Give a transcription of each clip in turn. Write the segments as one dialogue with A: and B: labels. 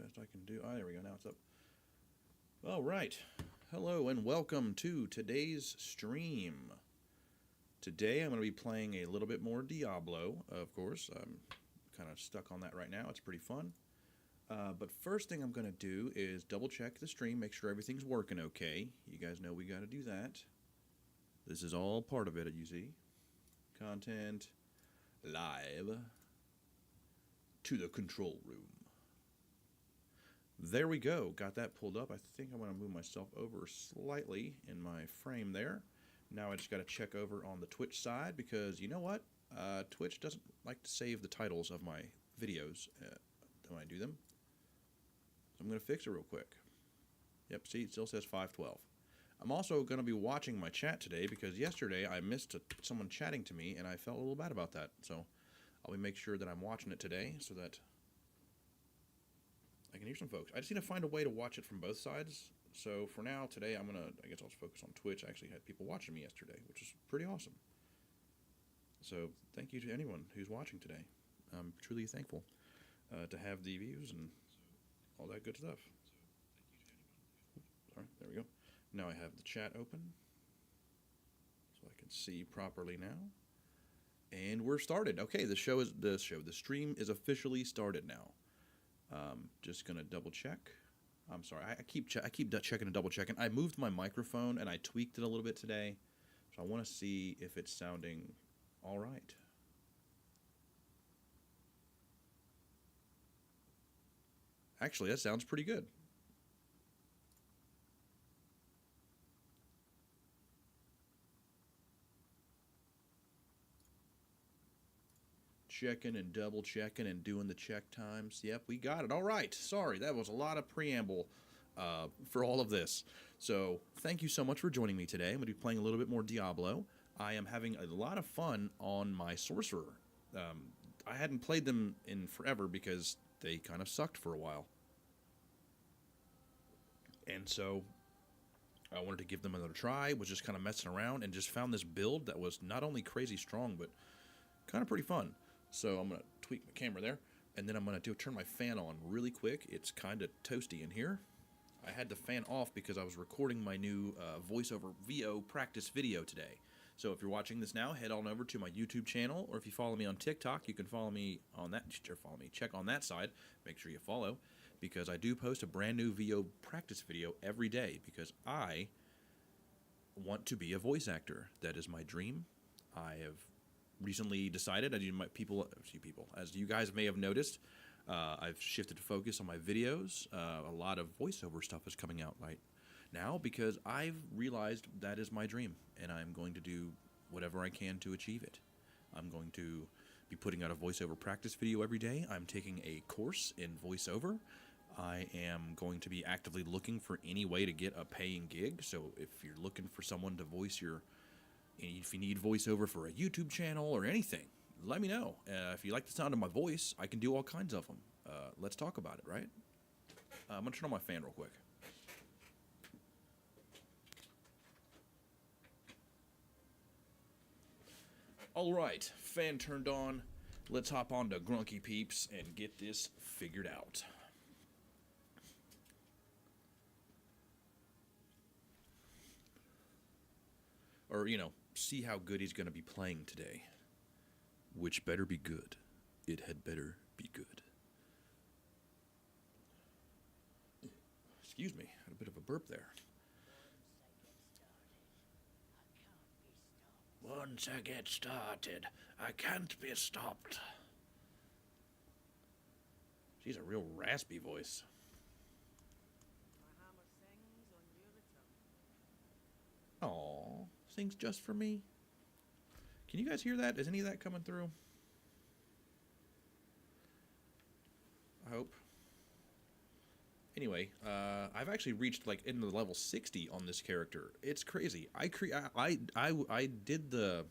A: best I can do. Oh, there we go. Now it's up. All right. Hello and welcome to today's stream. Today I'm going to be playing a little bit more Diablo, of course. I'm kind of stuck on that right now. It's pretty fun. But first thing I'm going to do is double check the stream, make sure everything's working okay. You guys know we got to do that. This is all part of it, you see. Content, live, to the control room. There we go. Got that pulled up. I think I'm going to move myself over slightly in my frame there. Now I just got to check over on the Twitch side because you know what? Twitch doesn't like to save the titles of my videos when I do them. So I'm going to fix it real quick. Yep, see, it still says 512. I'm also going to be watching my chat today because yesterday I missed someone chatting to me and I felt a little bad about that. So I'll be make sure that I'm watching it today so that I can hear some folks. I just need to find a way to watch it from both sides. So for now, today, I guess I'll focus on Twitch. I actually had people watching me yesterday, which is pretty awesome. So thank you to anyone who's watching today. I'm truly thankful to have the views and all that good stuff. Sorry, there we go. Now I have the chat open so I can see properly now. And we're started. Okay, the stream is officially started now. Just gonna double check. I'm sorry, I keep checking and double checking. I moved my microphone and I tweaked it a little bit today, so I want to see if it's sounding all right. Actually, that sounds pretty good. Checking and double checking and doing the check times. Yep, we got it. All right. Sorry, that was a lot of preamble for all of this. So thank you so much for joining me today. I'm going to be playing a little bit more Diablo. I am having a lot of fun on my Sorcerer. I hadn't played them in forever because they kind of sucked for a while. And so I wanted to give them another try, was just kind of messing around and just found this build that was not only crazy strong, but kind of pretty fun. So I'm going to tweak my camera there, and then I'm going to turn my fan on really quick. It's kind of toasty in here. I had the fan off because I was recording my new voiceover VO practice video today. So if you're watching this now, head on over to my YouTube channel, or if you follow me on TikTok, you can follow me on that, check on that side. Make sure you follow, because I do post a brand new VO practice video every day, because I want to be a voice actor. That is my dream. I have recently decided, as you guys may have noticed, I've shifted focus on my videos. A lot of voiceover stuff is coming out right now because I've realized that is my dream, and I'm going to do whatever I can to achieve it. I'm going to be putting out a voiceover practice video every day. I'm taking a course in voiceover. I am going to be actively looking for any way to get a paying gig. So if you're looking for someone to voice if you need voiceover for a YouTube channel or anything, let me know. If you like the sound of my voice, I can do all kinds of them. Let's talk about it, right? I'm going to turn on my fan real quick. All right, fan turned on. Let's hop on to Grunky Peeps and get this figured out. Or, see how good he's going to be playing today. Which better be good. It had better be good. Excuse me, had a bit of a burp there. Once I get started, I can't be stopped. She's a real raspy voice. Aww, sings just for me. Can you guys hear that? Is any of that coming through? I hope. Anyway, I've actually reached into level 60 on this character. It's crazy. I did the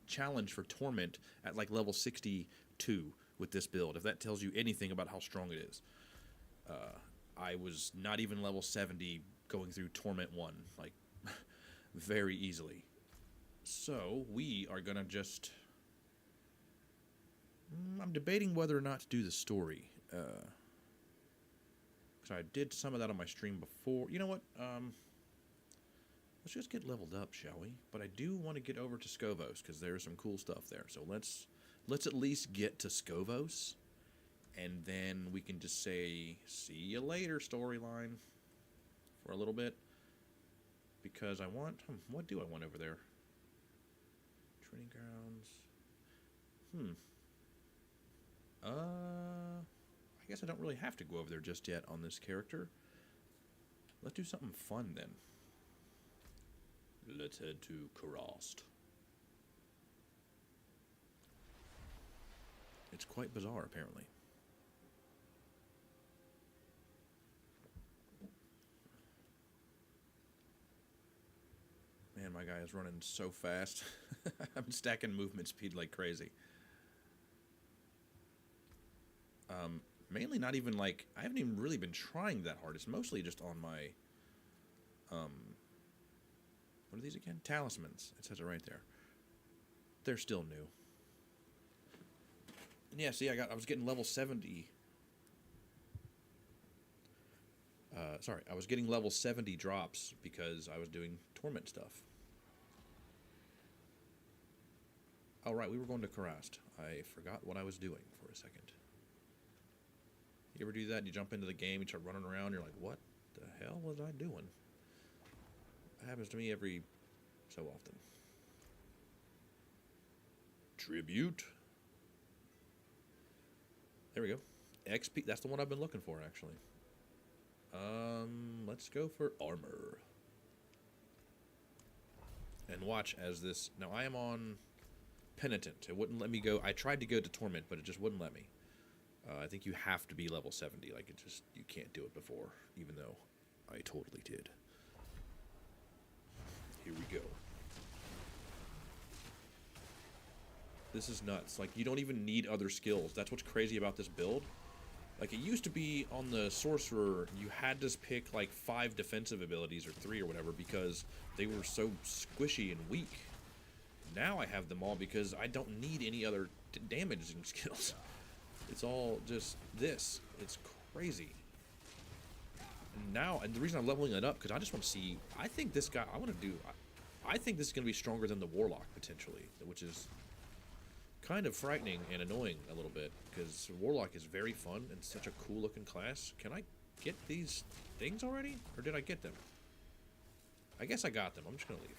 A: challenge for Torment at level 62 with this build. If that tells you anything about how strong it is. I was not even level 70 going through Torment 1 very easily. So we are gonna just. I'm debating whether or not to do the story. So I did some of that on my stream before. You know what? Let's just get leveled up, shall we? But I do want to get over to Scovos because there's some cool stuff there. So let's at least get to Scovos, and then we can just say see you later storyline for a little bit. Because I want what do I want over there? Training grounds. I guess I don't really have to go over there just yet on this character. Let's do something fun then. Let's head to Karast. It's quite bizarre, apparently. Man, my guy is running so fast. I'm stacking movement speed like crazy. Mainly not even like, I haven't even really been trying that hard. It's mostly just on my, what are these again? Talismans. It says it right there. They're still new. And yeah, see, I was getting level 70. Sorry, I was getting level 70 drops because I was doing torment stuff. Oh, right, we were going to Karast. I forgot what I was doing for a second. You ever do that? You jump into the game, you start running around, you're like, what the hell was I doing? That happens to me every so often. Tribute. There we go. XP, that's the one I've been looking for, actually. Let's go for armor. And watch as this... Now, I am on Penitent. It wouldn't let me go... I tried to go to Torment, but it just wouldn't let me. I think you have to be level 70. Like, it just... You can't do it before, even though I totally did. Here we go. This is nuts. Like, you don't even need other skills. That's what's crazy about this build. Like, it used to be on the Sorcerer, you had to pick, like, 5 defensive abilities, or 3 or whatever, because they were so squishy and weak. Now I have them all because I don't need any other damaging skills. It's all just this. It's crazy. And now, and the reason I'm leveling it up, because I just want to see, I think this guy, I think this is going to be stronger than the Warlock, potentially, which is kind of frightening and annoying a little bit, because Warlock is very fun and such a cool looking class. Can I get these things already? Or did I get them? I guess I got them. I'm just going to leave.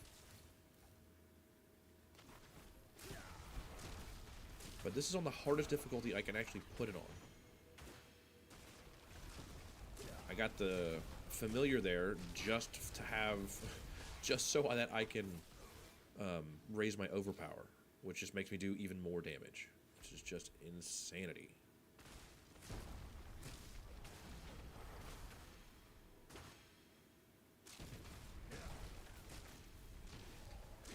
A: But this is on the hardest difficulty I can actually put it on. I got the familiar there just to have, just so that I can raise my overpower, which just makes me do even more damage, which is just insanity.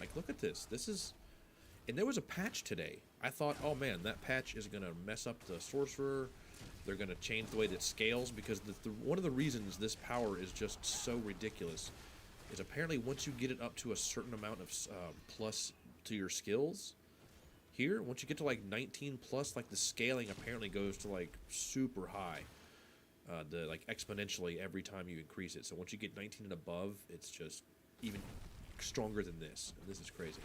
A: Like, look at this. This is... And there was a patch today. I thought, oh man, that patch is going to mess up the Sorcerer. They're going to change the way that it scales, because one of the reasons this power is just so ridiculous is apparently once you get it up to a certain amount of plus to your skills, here, once you get to like 19 plus, like the scaling apparently goes to like super high. Like exponentially every time you increase it. So once you get 19 and above, it's just even stronger than this. And this is crazy.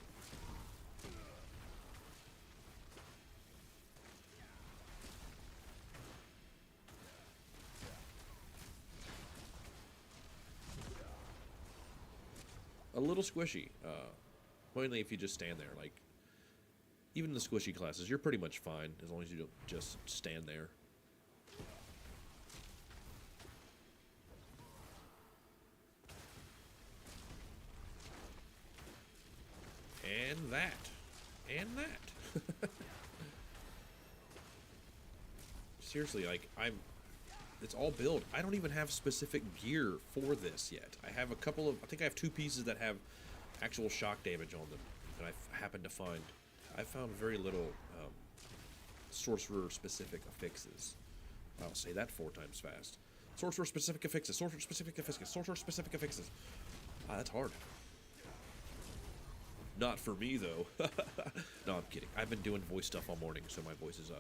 A: A little squishy, mainly if you just stand there. Like, even the squishy classes, you're pretty much fine as long as you don't just stand there. And that. And that. Seriously, like, it's all build. I don't even have specific gear for this yet. I have a couple of... I think I have 2 pieces that have actual shock damage on them that I happen to find. I found very little Sorcerer-specific affixes. I'll say that 4 times fast. Sorcerer-specific affixes. Sorcerer-specific affixes. Sorcerer-specific affixes. That's hard. Not for me, though. No, I'm kidding. I've been doing voice stuff all morning, so my voice is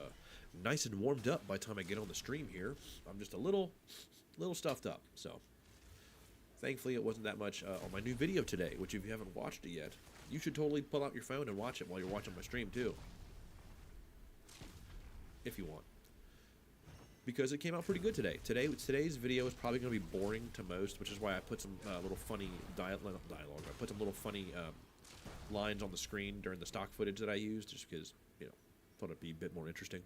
A: nice and warmed up by the time I get on the stream here. I'm just a little little stuffed up. So thankfully it wasn't that much on my new video today, which if you haven't watched it yet, you should totally pull out your phone and watch it while you're watching my stream too. If you want. Because it came out pretty good today. Today's video is probably going to be boring to most, which is why I put some little funny dialogue. I put some little funny lines on the screen during the stock footage that I used, just because, you know, thought it'd be a bit more interesting.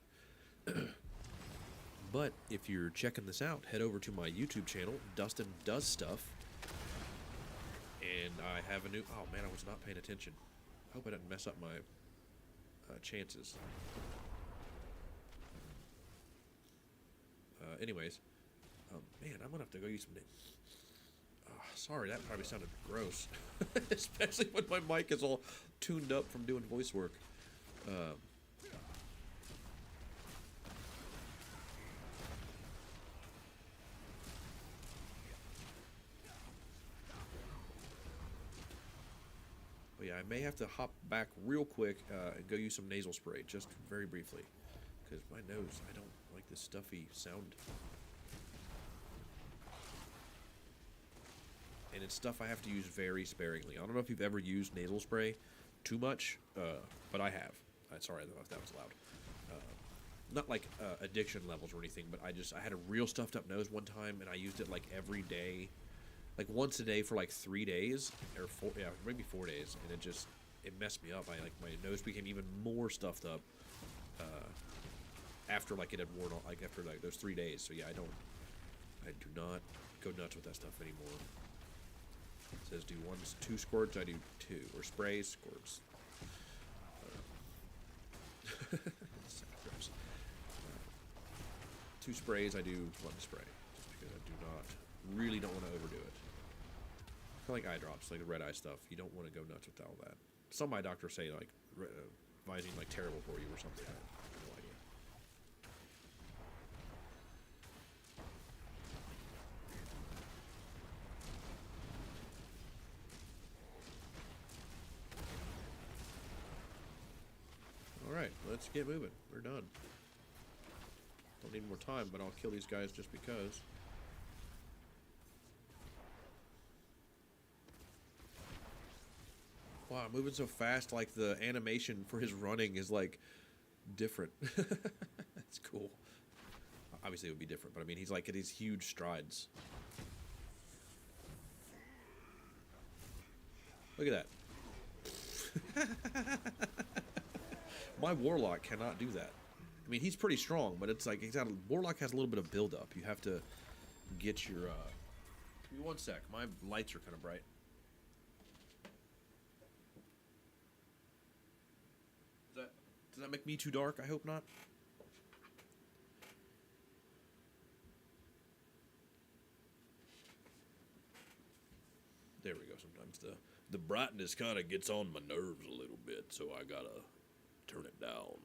A: But if you're checking this out, head over to my YouTube channel, Dustin Does Stuff, and I have a new... Oh man, I was not paying attention. I hope I didn't mess up my chances. Anyways, man, I'm gonna have to go use some names. Sorry, that probably sounded gross, especially when my mic is all tuned up from doing voice work. But yeah, I may have to hop back real quick and go use some nasal spray, just very briefly, because my nose, I don't like this stuffy sound. And it's stuff I have to use very sparingly. I don't know if you've ever used nasal spray too much, but I have. Sorry, I don't know if that was loud. Not like addiction levels or anything, but I had a real stuffed up nose one time, and I used it like every day, like once a day for like 3 days, or maybe 4 days, and it messed me up. My nose became even more stuffed up after like it had worn off, like after like those 3 days. So yeah, I do not go nuts with that stuff anymore. It says do 2 squirts, I do 2, or sprays, squirts. Gross. 2 sprays, I do 1 spray, just because I really don't want to overdo it. Kind of like eye drops, like the red eye stuff. You don't want to go nuts with all that. Some of my doctors say like Visine like terrible for you or something. I have no idea. Alright, let's get moving. We're done. Don't need more time, but I'll kill these guys just because. Wow, moving so fast, like the animation for his running is like different. That's cool. Obviously it would be different, but I mean he's like at these huge strides. Look at that. My Warlock cannot do that. I mean, he's pretty strong, but it's like Warlock has a little bit of build-up. You have to get your... Give me 1 sec. My lights are kind of bright. Does that make me too dark? I hope not. There we go. Sometimes the brightness kind of gets on my nerves a little bit, so I gotta turn it down.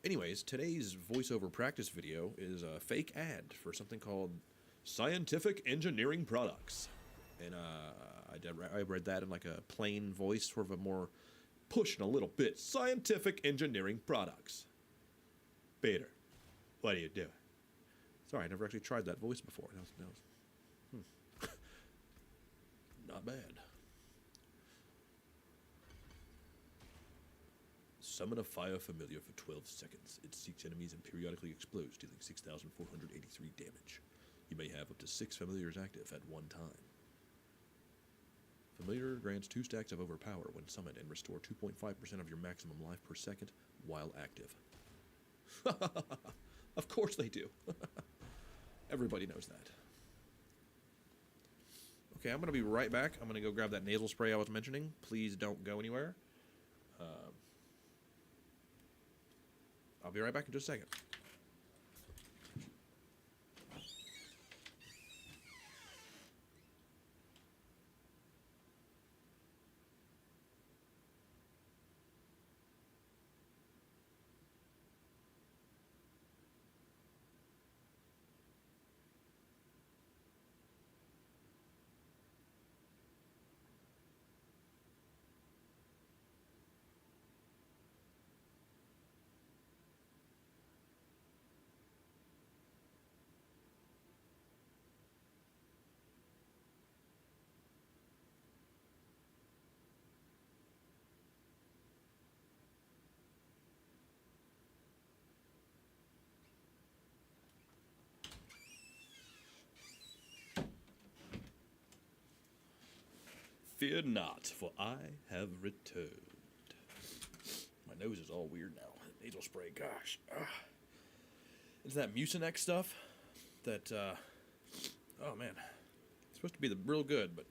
A: Anyways, today's voiceover practice video is a fake ad for something called Scientific Engineering Products. And I read that in like a plain voice, sort of a more pushing a little bit. Scientific Engineering Products. Peter, what are you doing? Sorry, I never actually tried that voice before. That was not bad. Summon a fire familiar for 12 seconds. It seeks enemies and periodically explodes, dealing 6,483 damage. You may have up to 6 familiars active at one time. Familiar grants 2 stacks of overpower when summoned and restore 2.5% of your maximum life per second while active. Of course they do. Everybody knows that. Okay, I'm going to be right back. I'm going to go grab that nasal spray I was mentioning. Please don't go anywhere. I'll be right back in just a second. Fear not, for I have returned. My nose is all weird now. Nasal spray, gosh. It's that Mucinex stuff that, oh man. It's supposed to be real good, but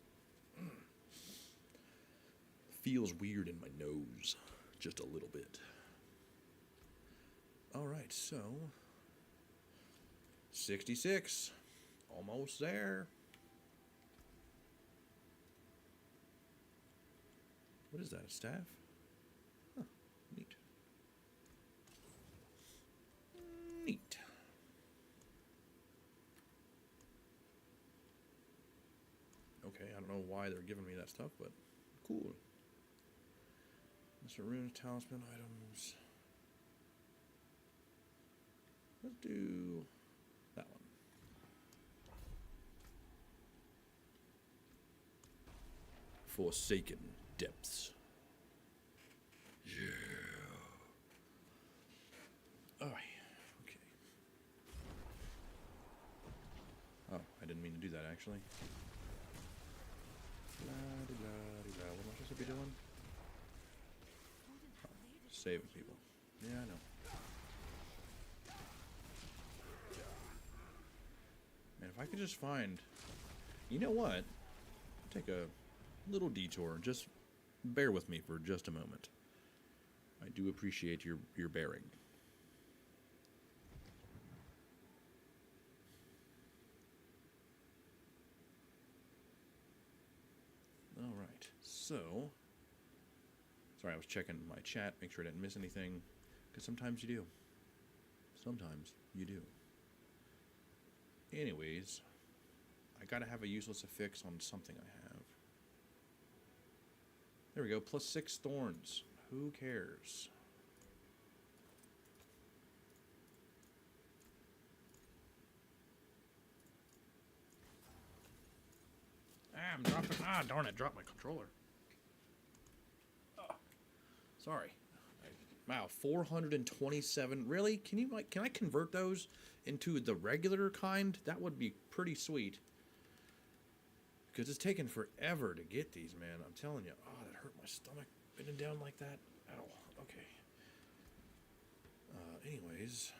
A: feels weird in my nose. Just a little bit. Alright, so 66. Almost there. What is that, a staff? Huh, neat. Neat. Okay, I don't know why they're giving me that stuff, but cool. Mr. Rune's talisman items. Let's do that one. Forsaken Depths. Yeah. Oh, okay. Oh, I didn't mean to do that actually. What am I supposed to be doing? Oh, saving people. Yeah, I know. Man, if I could just find... You know what? Take a little detour. Just bear with me for just a moment. I do appreciate your bearing. Alright, so... Sorry, I was checking my chat, make sure I didn't miss anything. Because sometimes you do. Sometimes you do. Anyways, I gotta have a useless affix on something I have. There we go, plus 6 thorns. Who cares? I'm dropping. Darn it, dropped my controller. Sorry. Wow, 427. Really? Can I convert those into the regular kind? That would be pretty sweet. Because it's taken forever to get these, man. I'm telling you. Oh, that hurt my stomach. Bending down like that. Ow. Okay. Anyways.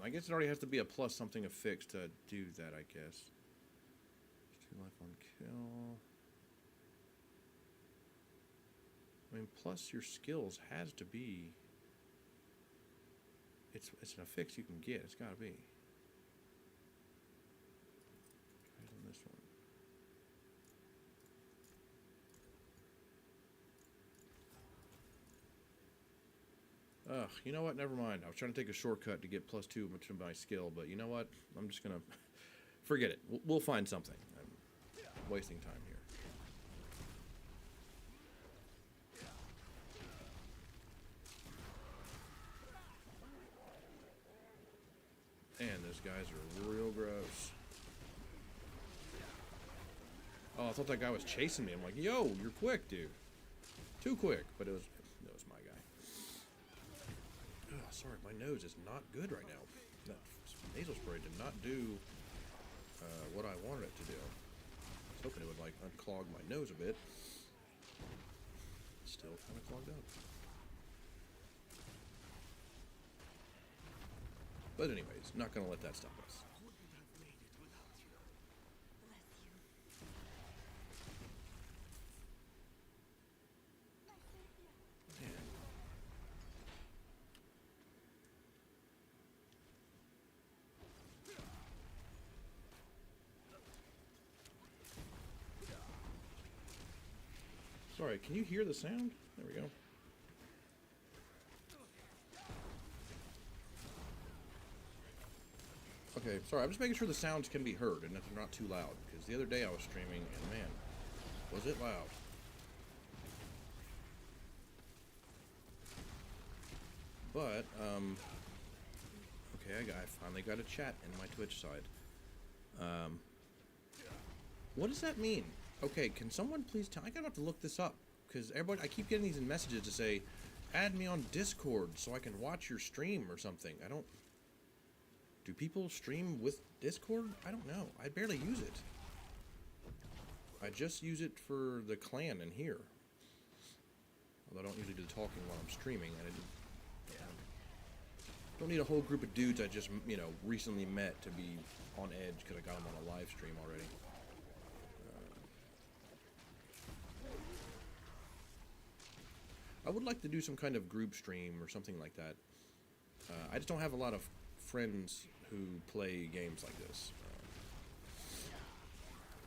A: I guess it already has to be a plus something affixed to do that, I guess. 2 life on kill. I mean, plus your skills has to be... It's an affix you can get. It's got to be. Try it on this one. Ugh, you know what? Never mind. I was trying to take a shortcut to get plus 2 to my skill, but you know what? I'm just going to... Forget it. We'll find something. I'm wasting time here. And those guys are real gross. Oh, I thought that guy was chasing me. I'm like, yo, you're quick, dude. Too quick, but it was my guy. Oh, sorry, my nose is not good right now. That nasal spray did not do what I wanted it to do. I was hoping it would, like, unclog my nose a bit. Still kind of clogged up. But anyways, not going to let that stop us. Man. Sorry, can you hear the sound? There we go. Okay, sorry, I'm just making sure the sounds can be heard and that they're not too loud, because the other day I was streaming and man, was it loud. But, okay, I finally got a chat in my Twitch side. What does that mean? Okay, can someone please tell? I'm gonna have to look this up, because everybody, I keep getting these messages to say, add me on Discord so I can watch your stream or something. I don't... Do people stream with Discord? I don't know. I barely use it. I just use it for the clan in here. Although I don't usually do the talking while I'm streaming. And don't need a whole group of dudes I just, you know, recently met to be on edge because I got them on a live stream already. I would like to do some kind of group stream or something like that. I just don't have a lot of friends who play games like this.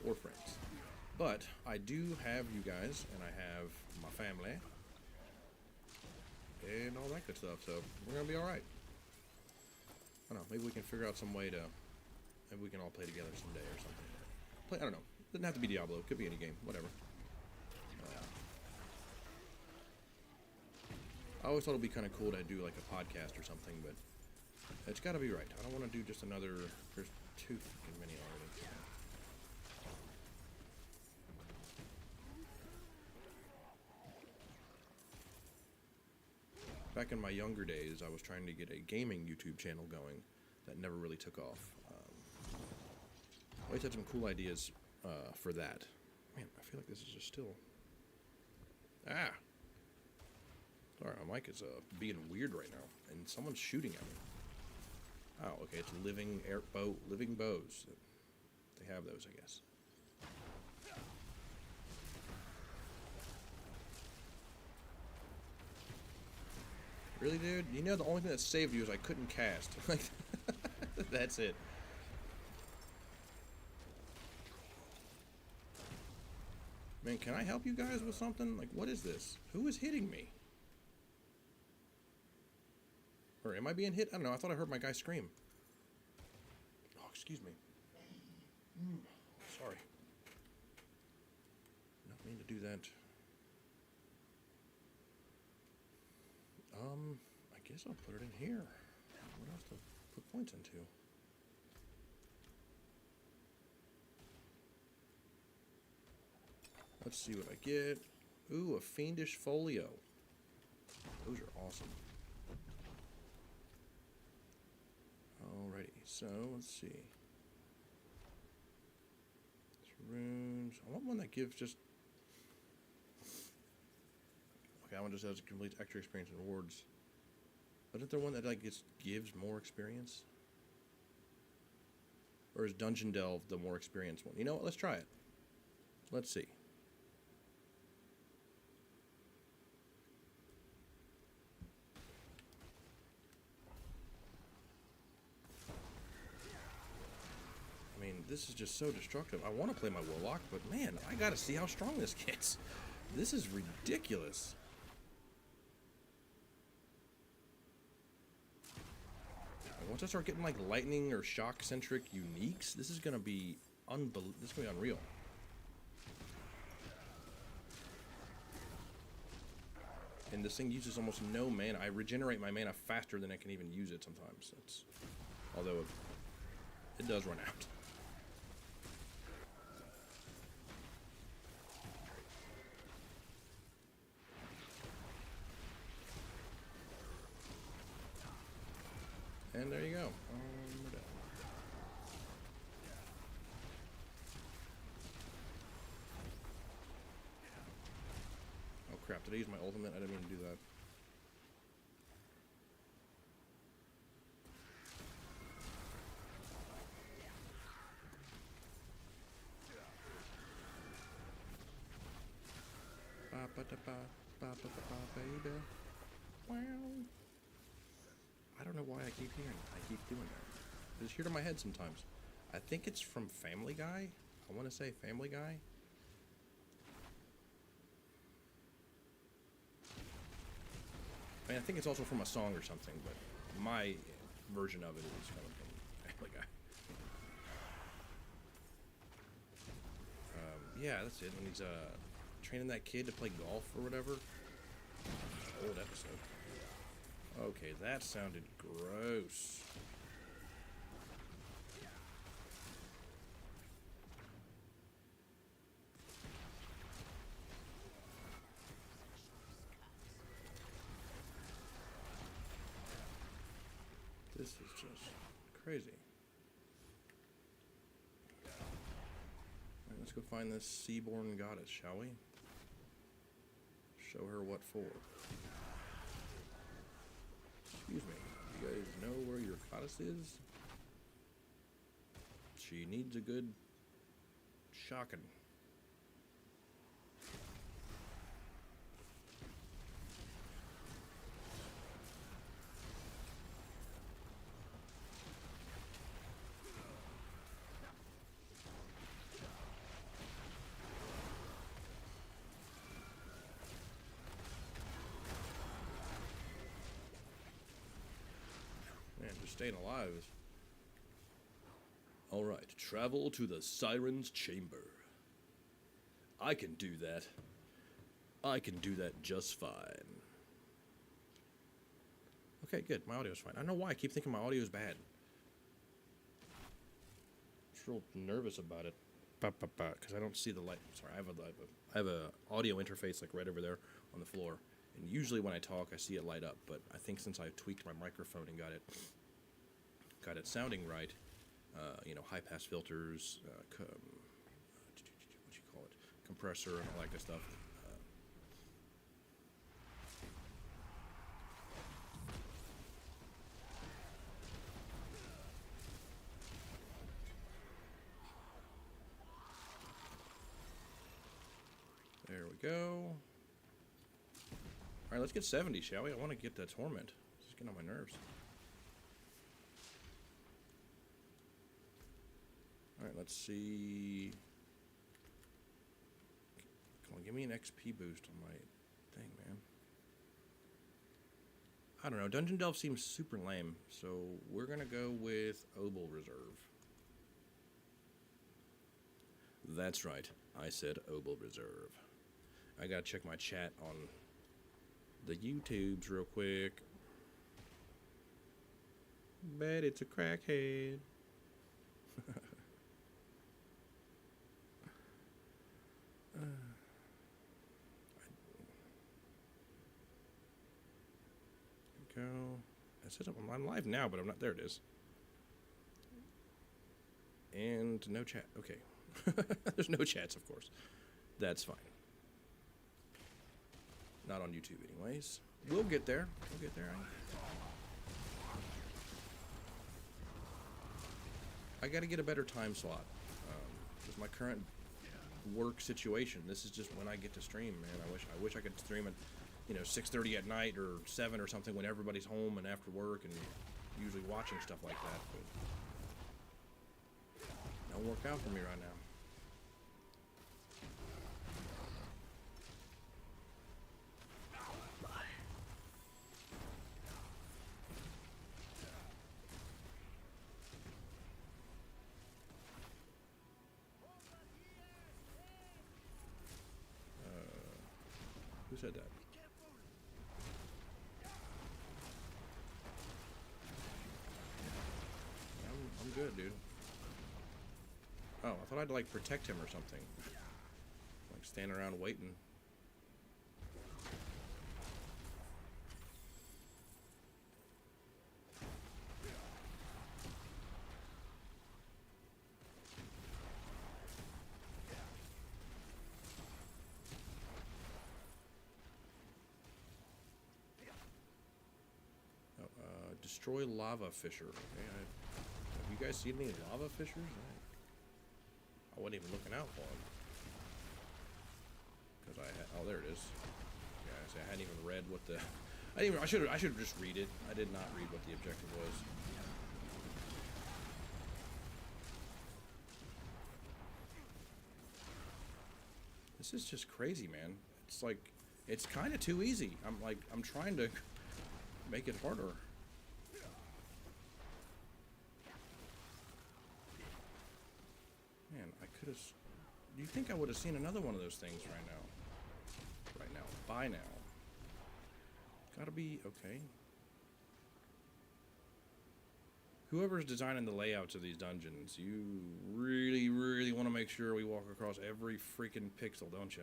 A: Or friends. But I do have you guys, and I have my family. And all that good stuff, so we're going to be alright. I don't know, maybe we can figure out some way to... Maybe we can all play together someday or something. I don't know. Doesn't have to be Diablo. It could be any game. Whatever. I always thought it would be kind of cool to do like a podcast or something, but it's got to be right. I don't want to do just another... There's too fucking many already. Back in my younger days, I was trying to get a gaming YouTube channel going that never really took off. I always had some cool ideas for that. Man, I feel like this is just still... Ah! Sorry, my mic is being weird right now, and someone's shooting at me. Oh, okay, it's living bows. They have those, I guess. Really, dude? You know the only thing that saved you is I couldn't cast. Like, that's it. Man, can I help you guys with something? Like, what is this? Who is hitting me? Or am I being hit? I don't know. I thought I heard my guy scream. Oh, excuse me. Sorry. Not mean to do that. I guess I'll put it in here. What else to put points into? Let's see what I get. Ooh, a fiendish folio. Those are awesome. Alrighty, so let's see. Runes. I want one that gives just... Okay, that one just has complete extra experience and rewards. Isn't there one that like gives more experience? Or is Dungeon Delve the more experienced one? You know what? Let's try it. Let's see. I mean, this is just so destructive. I want to play my Warlock, but man, I gotta see how strong this gets. This is ridiculous. Once I start getting like lightning or shock centric uniques, this is gonna be unreal. And this thing uses almost no mana. I regenerate my mana faster than I can even use it sometimes. Although it does run out. And there you go. We're done. Oh crap, did I use my ultimate? I didn't mean to do that. Baby. Wow. I don't know why I keep doing that. I just hear it in my head sometimes. I think it's from Family Guy. I want to say Family Guy. I mean, I think it's also from a song or something, but my version of it is kind of from Family Guy. Yeah, that's it. When he's training that kid to play golf or whatever. Old episode. Okay, that sounded gross. just crazy. Alright, let's go find this Seaborn goddess, shall we? Show her what for. Excuse me. You guys know where your goddess is? She needs a good shocking. Man, just staying alive is... Alright, travel to the Siren's Chamber. I can do that. I can do that just fine. Okay, good. My audio's fine. I don't know why I keep thinking my audio's bad. I'm just real nervous about it. Because I don't see the light. Sorry, I have a audio interface like right over there on the floor. And usually when I talk, I see it light up. But I think since I tweaked my microphone and got it sounding right, you know, high pass filters, what you call it, compressor, and all that good stuff. There we go. All right, let's get 70, shall we? I want to get that torment. It's just getting on my nerves. Alright, let's see. Come on, give me an XP boost on my thing, man. I don't know. Dungeon Delve seems super lame, so we're going to go with Obel Reserve. That's right. I said Obel Reserve. I got to check my chat on the YouTubes real quick. Bet it's a crackhead. Go. I said I'm live now, but I'm not. There it is. And no chat. Okay. There's no chats, of course. That's fine. Not on YouTube, anyways. We'll get there. We'll get there. I got to get a better time slot. With my current work situation, this is just when I get to stream, man. I wish I could stream at, you know, 6:30 at night or 7 or something when everybody's home and after work and usually watching stuff like that, but don't work out for me right now. Who said that? I'm good, dude. Oh, I thought I'd like protect him or something. Like stand around waiting. Destroy lava fissure. Okay, have you guys seen any lava fissures? I wasn't even looking out for them. Because oh, there it is. Yeah, I hadn't even read what the... I should have just read it. I did not read what the objective was. This is just crazy, man. It's like, it's kind of too easy. I'm trying to make it harder. Man, I could have... Do you think I would have seen another one of those things right now? Right now. By now. Gotta be... Okay. Whoever's designing the layouts of these dungeons, you really, really want to make sure we walk across every freaking pixel, don't you?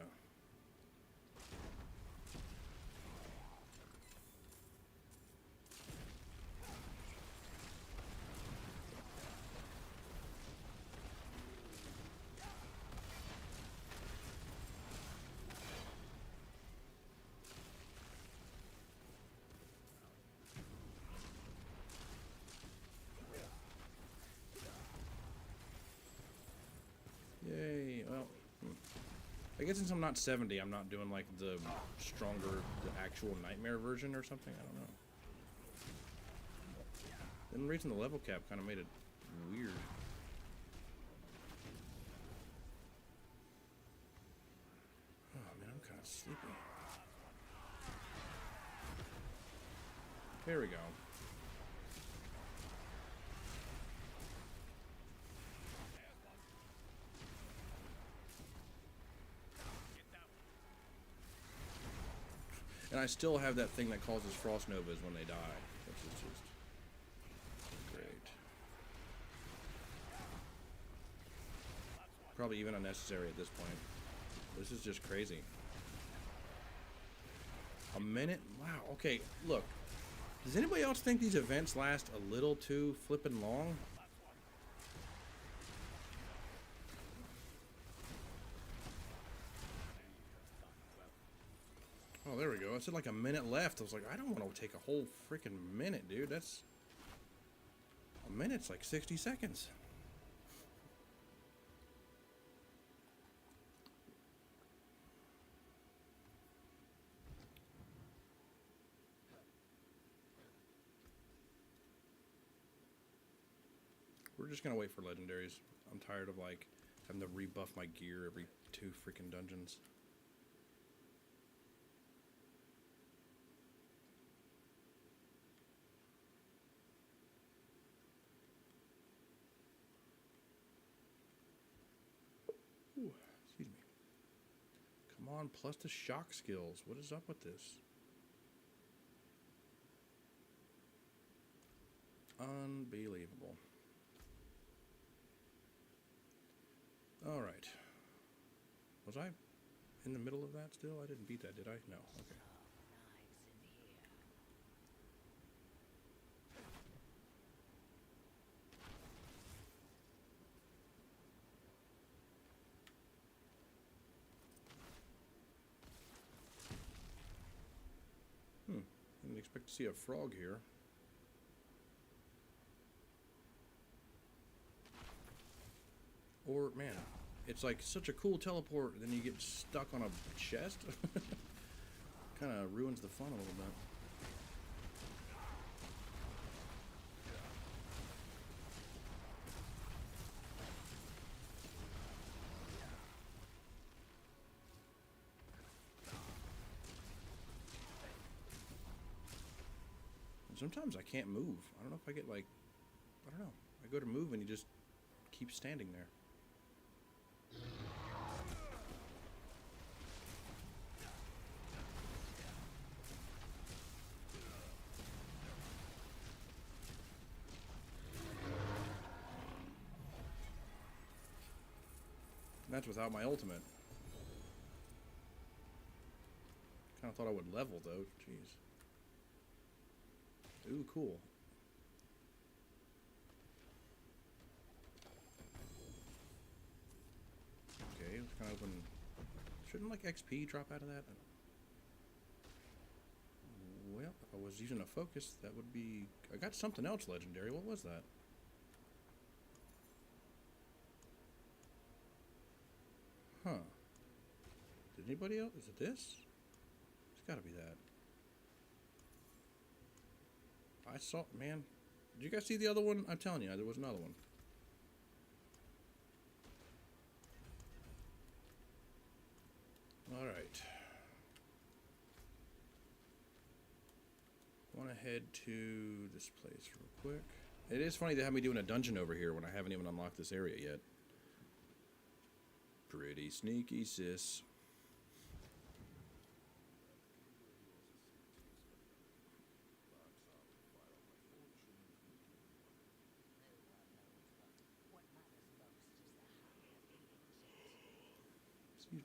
A: I guess since I'm not 70, I'm not doing like the stronger, the actual nightmare version or something. I don't know. Then reaching the level cap kind of made it weird. Oh man, I'm kind of sleepy. There we go. And I still have that thing that causes frost novas when they die, which is just great. Probably even unnecessary at this point. This is just crazy. A minute? Wow. Okay, look. Does anybody else think these events last a little too flippin' long? Oh, there we go. I said like a minute left. I was like, I don't want to take a whole freaking minute, dude. That's... A minute's like 60 seconds. We're just gonna wait for legendaries. I'm tired of like having to rebuff my gear every 2 freaking dungeons. Ooh, excuse me. Come on, plus the shock skills. What is up with this? Unbelievable. Alright. Was I in the middle of that still? I didn't beat that, did I? No. Okay. Didn't expect to see a frog here. Or, man, it's like such a cool teleport, and then you get stuck on a chest. Kind of ruins the fun a little bit. And sometimes I can't move. I don't know if I get like, I don't know. I go to move and you just keep standing there. That's without my ultimate. Kind of thought I would level though. Jeez. Ooh, cool. Okay, let's kind of open. Shouldn't like XP drop out of that? Well, if I was using a focus, that would be. I got something else legendary. What was that? Huh. Did anybody else? Is it this? It's gotta be that. I saw, man. Did you guys see the other one? I'm telling you, there was another one. Alright. Want to head to this place real quick. It is funny they have me doing a dungeon over here when I haven't even unlocked this area yet. Pretty sneaky, sis. Excuse me.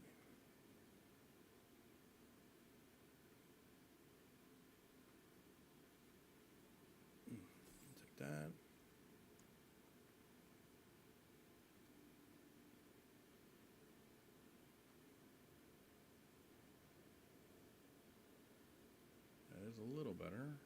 A: Take that. That is a little better.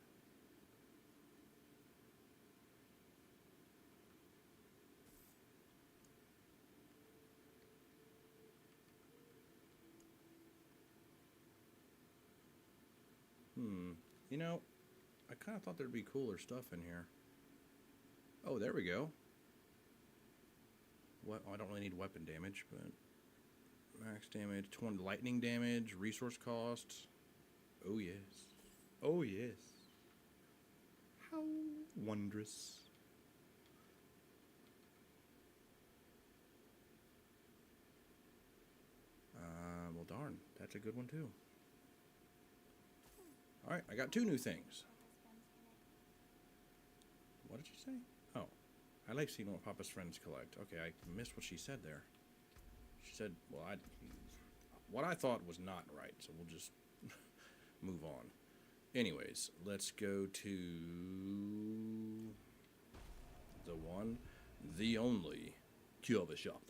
A: You know, I kind of thought there'd be cooler stuff in here. Oh, there we go. What? I don't really need weapon damage, but max damage, 20 lightning damage, resource cost. Oh yes. Oh yes. How wondrous. Well, darn. That's a good one too. All right, I got 2 new things. What did you say? Oh, I like seeing what Papa's friends collect. Okay, I missed what she said there. She said, well, what I thought was not right, so we'll just move on. Anyways, let's go to the one, the only Kyoba shop.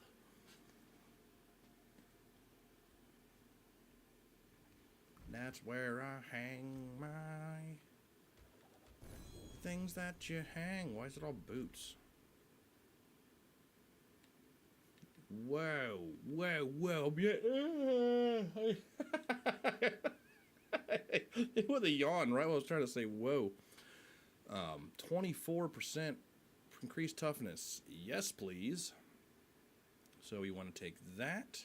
A: That's where I hang my things that you hang. Why is it all boots? Whoa, whoa, whoa. With a yawn, right? I was trying to say whoa. 24% increased toughness. Yes, please. So we want to take that.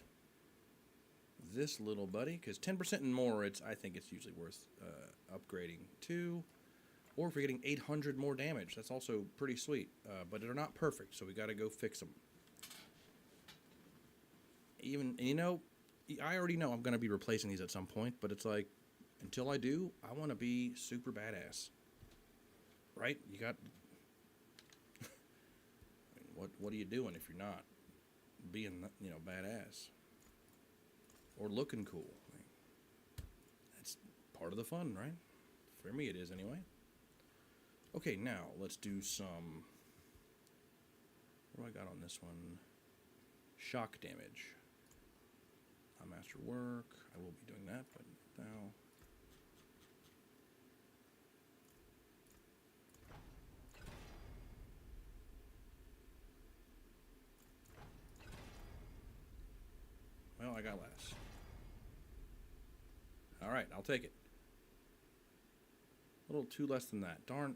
A: This little buddy, because 10% and more, I think it's usually worth upgrading to. Or if we're getting 800 more damage, that's also pretty sweet. But they're not perfect, so we got to go fix them. I already know I'm going to be replacing these at some point, but it's like, until I do, I want to be super badass. Right? You got... what are you doing if you're not being, badass? Or looking cool? That's part of the fun, right? For me it is, anyway. Okay, now, let's do some... What do I got on this one? Shock damage. Master work. I will be doing that, but now... Well, I got less. Alright, I'll take it. A little too less than that. Darn.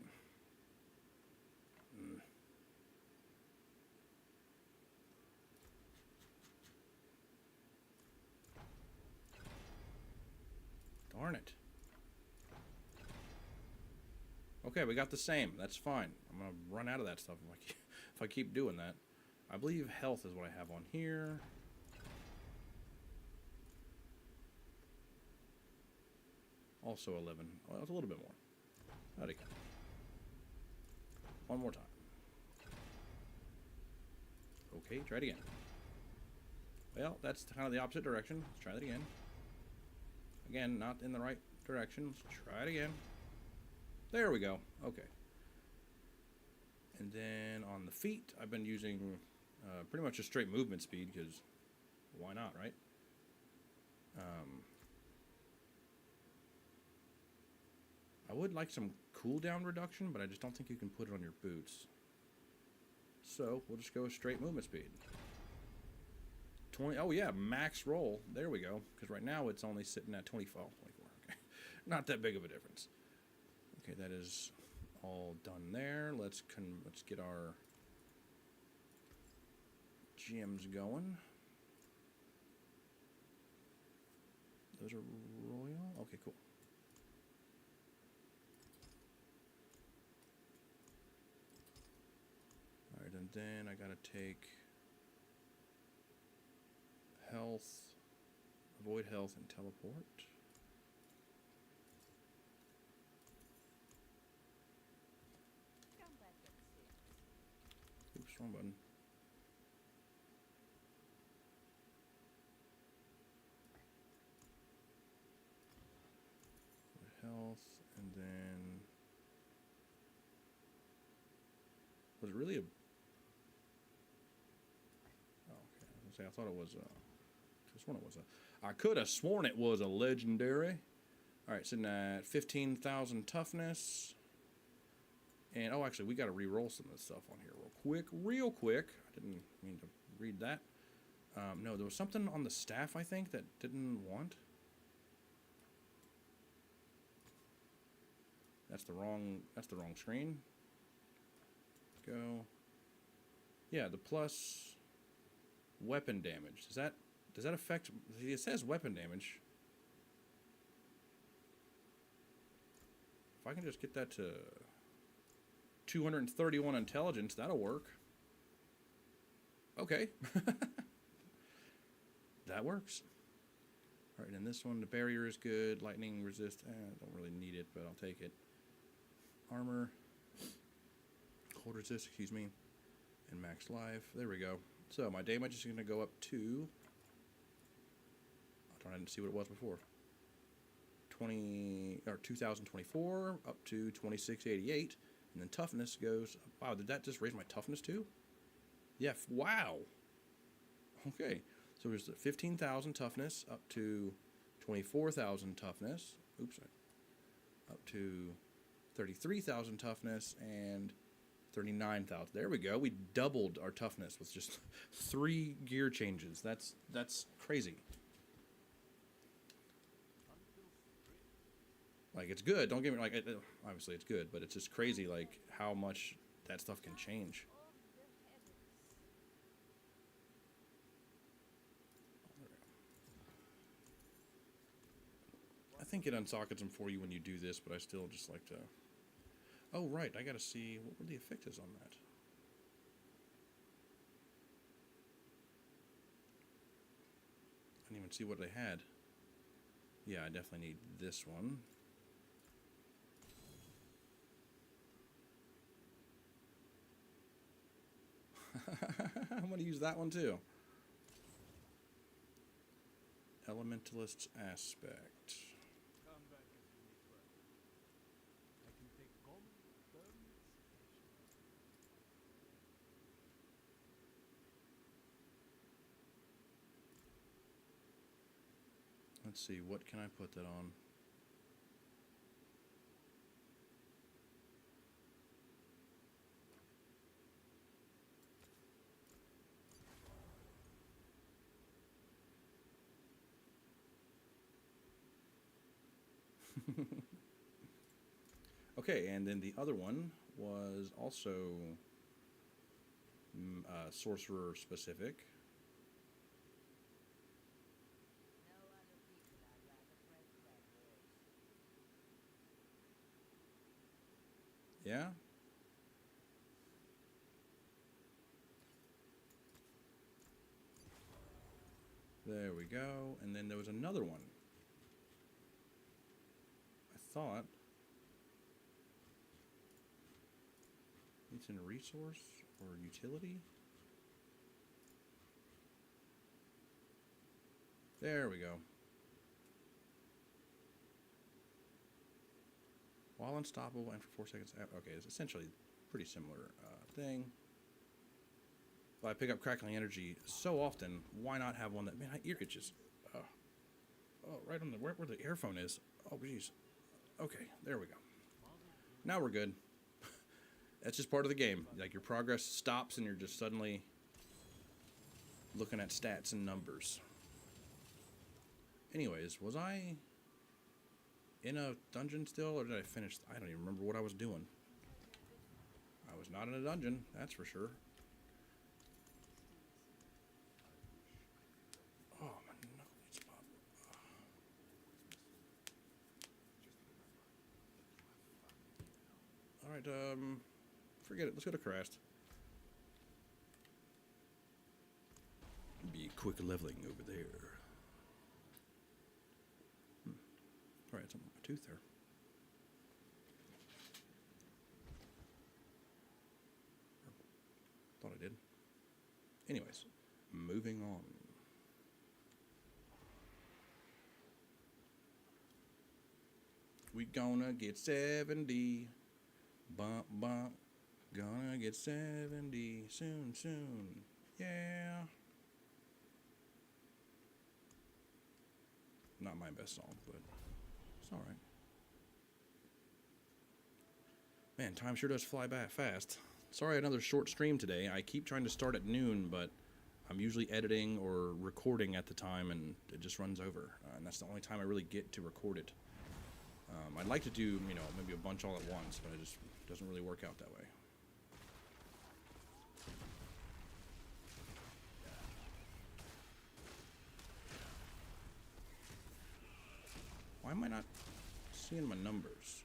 A: Darn it. Okay, we got the same. That's fine. I'm going to run out of that stuff if I keep doing that. I believe health is what I have on here. Also 11. Well, that's a little bit more. Howdy. One more time. Okay, try it again. Well, that's kind of the opposite direction. Let's try that again. Again, not in the right direction. Let's try it again. There we go. Okay. And then on the feet, I've been using pretty much a straight movement speed, because why not, right? I would like some cooldown reduction, but I just don't think you can put it on your boots. So we'll just go with straight movement speed. 20. Oh yeah, max roll. There we go. Because right now it's only sitting at 24. Okay. Not that big of a difference. Okay, that is all done there. Let's get our gems going. Those are royal. Okay, cool. All right, and then I gotta take health, avoid health, and teleport. Oops, wrong button. Health, and then was it really a... Oh, okay. I was gonna say, I thought it was I could have sworn it was a legendary. All right, sitting at 15,000 toughness. And, oh, actually, we got to re-roll some of this stuff on here real quick. I didn't mean to read that. No, there was something on the staff, I think, that didn't want. That's the wrong screen. Go. Yeah, the plus weapon damage. Does that affect? It says weapon damage. If I can just get that to 231 intelligence, that'll work. Okay. That works. All right, and this one, the barrier is good. Lightning resist. Don't really need it, but I'll take it. Armor. Cold resist, excuse me. And max life. There we go. So my damage is going to go up to... I'm trying to see what it was before. 2024 up to 2688. And then toughness goes... Wow, did that just raise my toughness too? Yeah, wow. Okay. So there's 15,000 toughness up to 24,000 toughness. Oops. Up to 33,000 toughness and 39,000. There we go. We doubled our toughness with just 3 gear changes. That's crazy. Like, it's good. Don't get me like obviously it's good, but it's just crazy like how much that stuff can change. I think it unsockets them for you when you do this, but I still just like to... Oh, right. I got to see what were the effects on that. I didn't even see what they had. Yeah, I definitely need this one. I'm going to use that one too. Elementalist's aspect. Let's see, what can I put that on? Okay, and then the other one was also sorcerer specific. Yeah? There we go. And then there was another one. I thought it's in resource or utility. There we go. While unstoppable and for 4 seconds. Okay, it's essentially pretty similar thing. But I pick up crackling energy so often. Why not have one that... Man, my ear itches. Oh, right on the... Where the earphone is. Oh, jeez. Okay, there we go. Now we're good. That's just part of the game. Like, your progress stops and you're just suddenly looking at stats and numbers. Anyways, was I in a dungeon still, or did I finish? I don't even remember what I was doing. I was not in a dungeon, that's for sure. Oh, my knuckles pop. Alright, forget it. Let's go to Crest. Be quick leveling over there. Alright, something with my tooth there. Thought I did. Anyways, moving on. We gonna get 70. Bump, bump. Gonna get 70 soon, soon. Yeah. Not my best song, but it's alright. Man, time sure does fly by fast. Sorry, another short stream today. I keep trying to start at noon, but I'm usually editing or recording at the time, and it just runs over. And that's the only time I really get to record it. I'd like to do, you know, maybe a bunch all at once, but it just doesn't really work out that way. Why am I not seeing my numbers?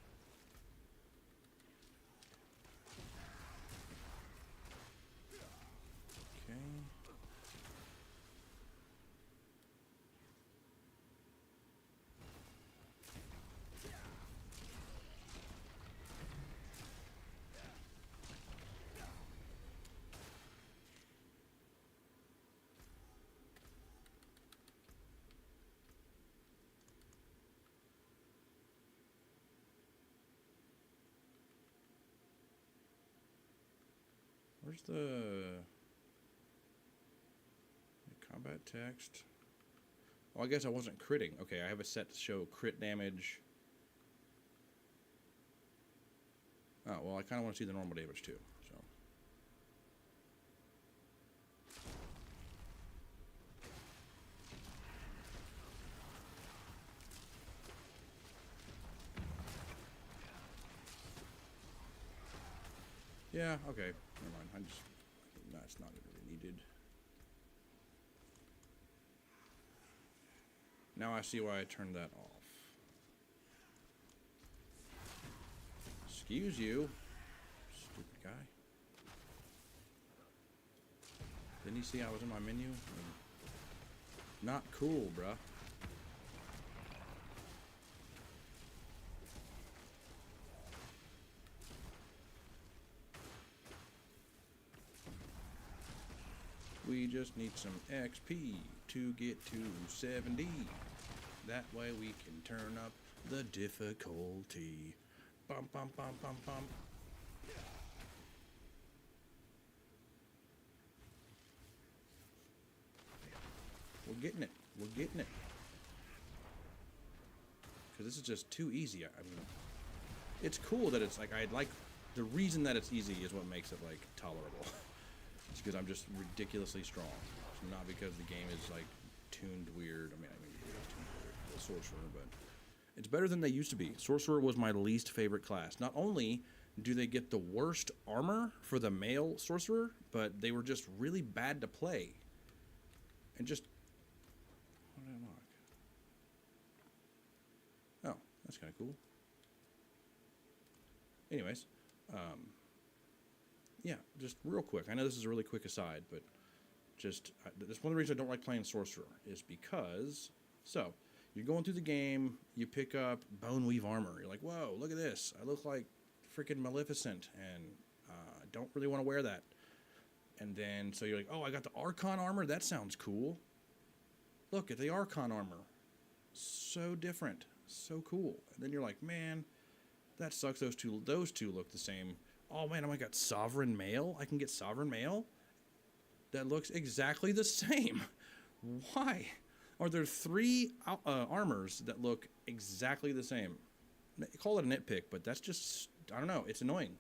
A: Okay. Where's the combat text? Oh, I guess I wasn't critting. Okay, I have a set to show crit damage. Oh, well, I kind of want to see the normal damage too, so. Yeah, okay. Never mind. That's not really needed. Now I see why I turned that off. Excuse you, stupid guy. Didn't you see I was in my menu? Not cool, bruh. We just need some XP to get to 70. That way we can turn up the difficulty. Bum, bum, bum, bum, bum. We're getting it. We're getting it. Because this is just too easy. I mean, it's cool that it's like, the reason that it's easy is what makes it, like, tolerable. It's because I'm just ridiculously strong. It's not because the game is, like, tuned weird. I mean, it is tuned weird, the sorcerer, but it's better than they used to be. Sorcerer was my least favorite class. Not only do they get the worst armor for the male sorcerer, but they were just really bad to play. And just... What did I unlock? Oh, that's kind of cool. Anyways, yeah, just real quick. I know this is a really quick aside, but just that's one of the reasons I don't like playing Sorcerer is because, so, you're going through the game, you pick up Bone Weave armor. You're like, whoa, look at this. I look like freaking Maleficent, and I don't really want to wear that. And then, so you're like, oh, I got the Archon armor? That sounds cool. Look at the Archon armor. So different. So cool. And then you're like, man, that sucks. Those two look the same. Oh man, I got Sovereign Mail. I can get Sovereign Mail that looks exactly the same. Why are there 3 armors that look exactly the same? Call it a nitpick, but that's just, I don't know. It's annoying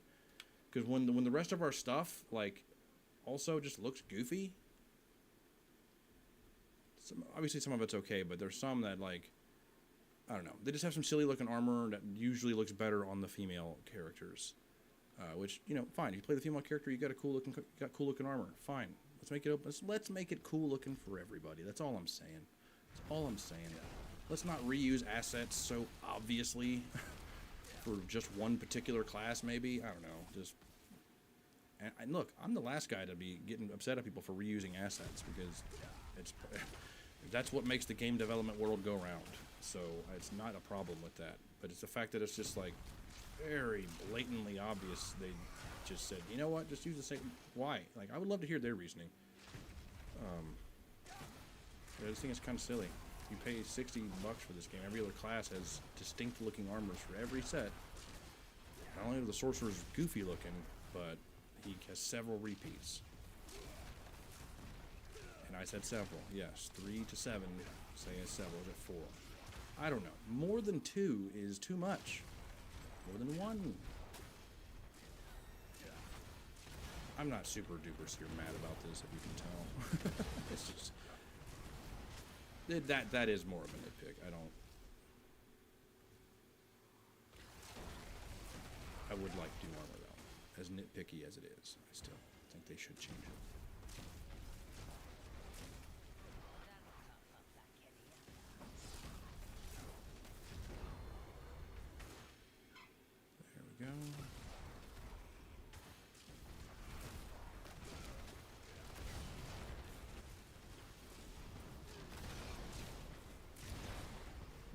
A: because when the rest of our stuff like also just looks goofy. Obviously, some of it's okay, but there's some that like, I don't know. They just have some silly looking armor that usually looks better on the female characters. Which, you know, fine. If you play the female character, you got cool looking armor. Fine. Let's make it cool looking for everybody. That's all I'm saying. That's all I'm saying. Let's not reuse assets so obviously for just one particular class. Maybe, I don't know. And look, I'm the last guy to be getting upset at people for reusing assets because that's what makes the game development world go round. So it's not a problem with that. But it's the fact that it's just like very blatantly obvious. They just said, you know what, just use the same. Why? Like, I would love to hear their reasoning. I just think it's kind of silly. You pay $60 for this game. Every other class has distinct looking armors for every set. Not only are the sorcerers goofy looking, but he has several repeats. And I said several. Yes, 3 to 7. Say several. Is it 4? I don't know. More than 2 is too much. More than 1. I'm not super duper mad about this, if you can tell. It's just that is more of a nitpick. I don't. I would like to do armor, though. As nitpicky as it is, I still think they should change it. There we go.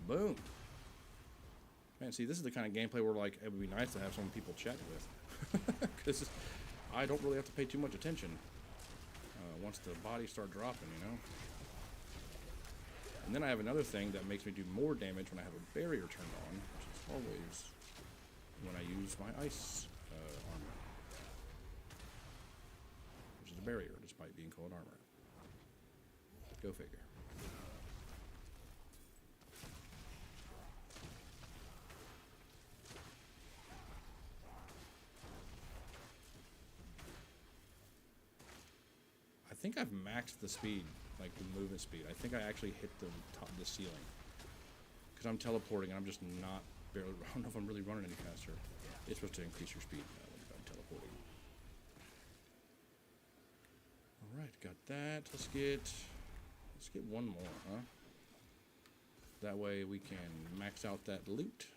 A: Boom. Man, see, this is the kind of gameplay where, like, it would be nice to have some people chat with. Because I don't really have to pay too much attention once the bodies start dropping, you know? And then I have another thing that makes me do more damage when I have a barrier turned on, which is always when I use my ice armor. Which is a barrier, despite being called armor. Go figure. I think I've maxed the speed, like the movement speed. I think I actually hit the ceiling. Because I'm teleporting and I'm just not barely, I don't know if I'm really running any faster. It's supposed to increase your speed when I'm teleporting. Alright, got that. Let's get one more, huh? That way we can max out that loot.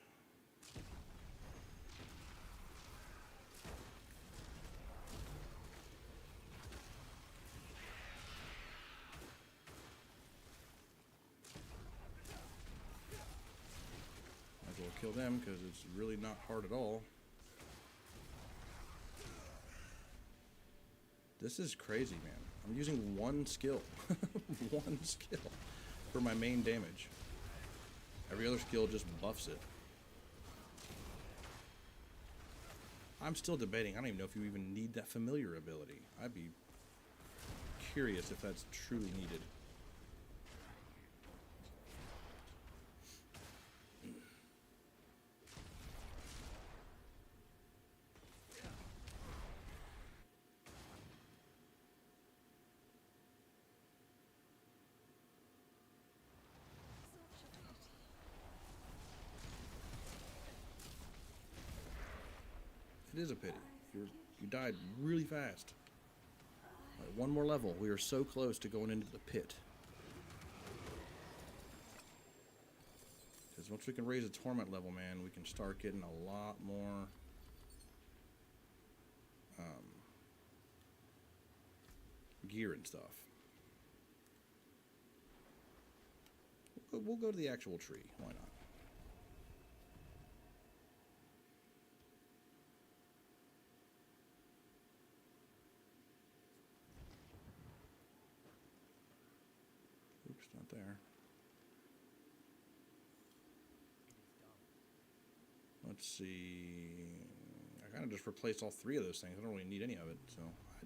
A: Kill them because it's really not hard at all. This is crazy, man. I'm using one skill. One skill for my main damage. Every other skill just buffs it. I'm still debating. I don't even know if you even need that familiar ability. I'd be curious if that's truly needed. It is a pity. You died really fast. Right, one more level. We are so close to going into the pit. Because once we can raise a torment level, man, we can start getting a lot more gear and stuff. We'll go to the actual tree. Why not? Oops, not there. Let's see. I kind of just replaced all three of those things. I don't really need any of it, so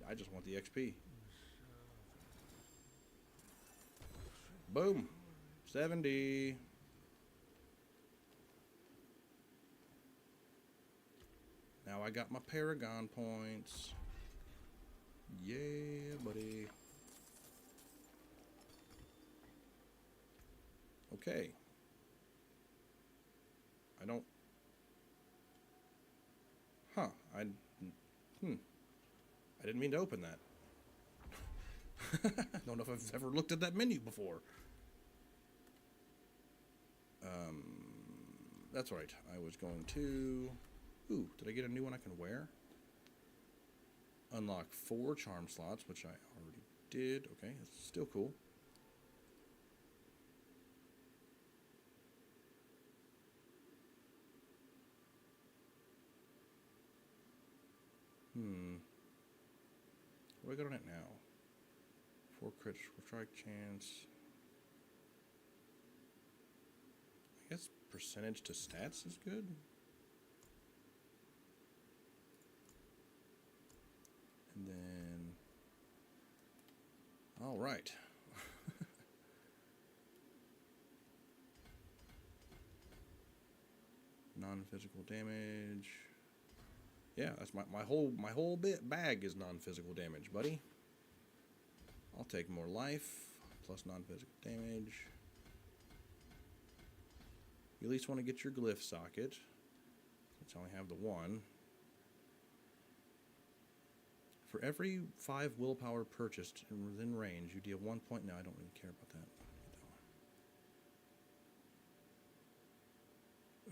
A: I just want the XP. Boom. 70. Now I got my Paragon points. Yeah, buddy. Okay. I don't... Huh. I didn't mean to open that. I don't know if I've ever looked at that menu before. That's right. I was going to... Ooh, did I get a new one I can wear? Unlock 4 charm slots, which I already did. Okay, that's still cool. What do I got on it now? 4 crits, strike chance. I guess percentage to stats is good. And then, all right. Non-physical damage. Yeah, that's my whole bag is non-physical damage, buddy. I'll take more life plus non-physical damage. You at least want to get your glyph socket, since I only have the one. For every 5 willpower purchased within range, you deal 1 point. No, I don't really care about that.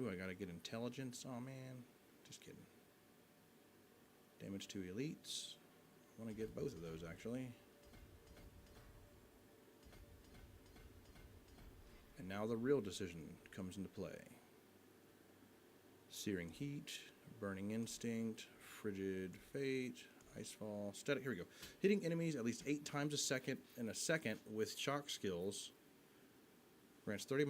A: Ooh, I gotta get intelligence. Oh man, just kidding. Damage to elites. I want to get both of those actually. And now the real decision comes into play. Searing Heat, Burning Instinct, Frigid Fate, Icefall, Static. Here we go. Hitting enemies at least 8 times a second in a second with shock skills. Grants 30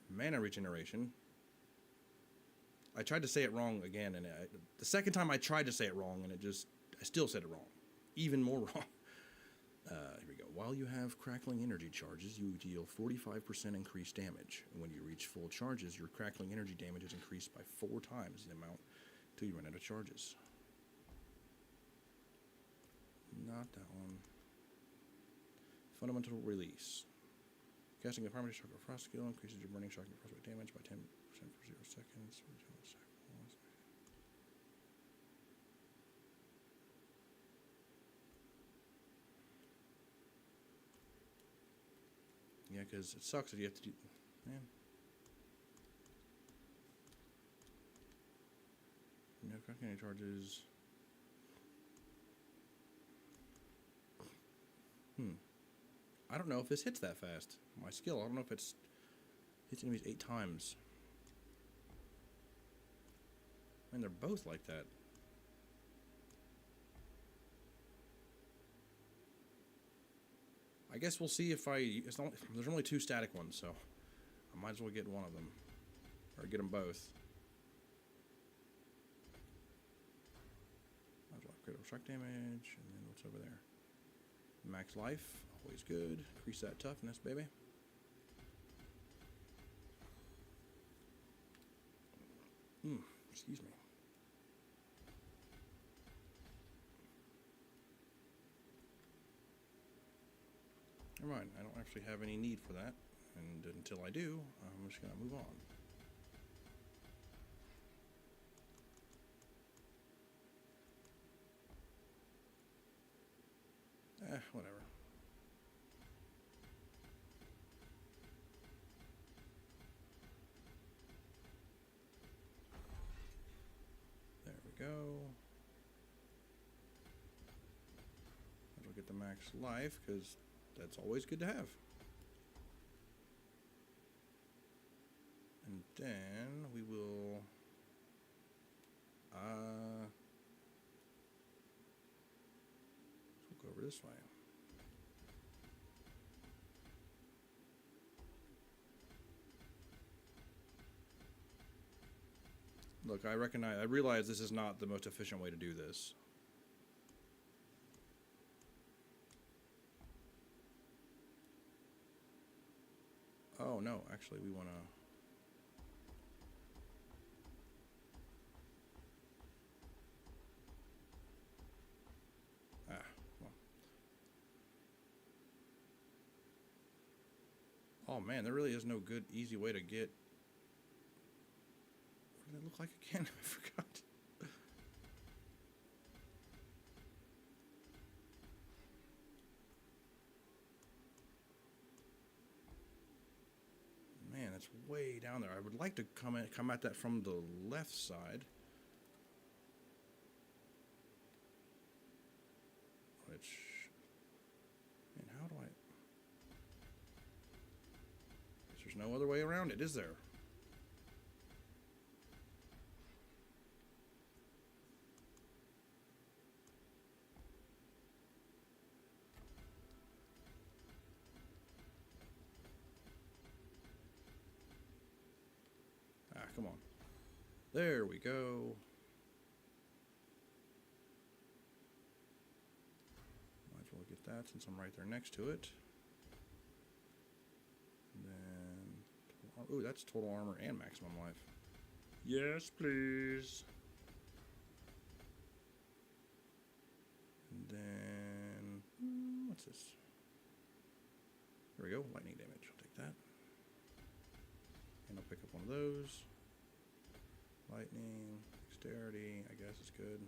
A: mana regeneration. I tried to say it wrong again, and the second time I tried to say it wrong, and I still said it wrong. Even more wrong. Here we go. While you have crackling energy charges, you deal 45% increased damage. When you reach full charges, your crackling energy damage is increased by 4 times the amount until you run out of charges. Not that one. Fundamental release. Casting a primary shock or frost skill increases your burning shock and frostbite damage by 10% for 0 seconds. Yeah, because it sucks that you have to do... Man. No cracking charges. I don't know if this hits that fast. My skill, I don't know if it's hits enemies 8 times. And they're both like that. I guess we'll see if there's only 2 static ones, so I might as well get one of them. Or get them both. Might as well upgrade our shock damage, and then what's over there? Max life, always good. Increase that toughness, baby. Excuse me. Never mind, I don't actually have any need for that. And until I do, I'm just going to move on. Whatever. There we go. I'll get the max life, because that's always good to have. And then we will... we'll go over this way. Look, I realize this is not the most efficient way to do this. Oh, no, actually, we want to... well. Oh, man, there really is no good, easy way to get... What did that look like again? I forgot. Man, that's way down there. I would like to come at that from the left side. Which... Man, how do I... Guess there's no other way around it, is there? Come on. There we go. Might as well get that since I'm right there next to it. And then... Ooh, that's total armor and maximum life. Yes, please. And then... what's this? There we go. Lightning damage. I'll take that. And I'll pick up one of those. Lightning, dexterity, I guess is good.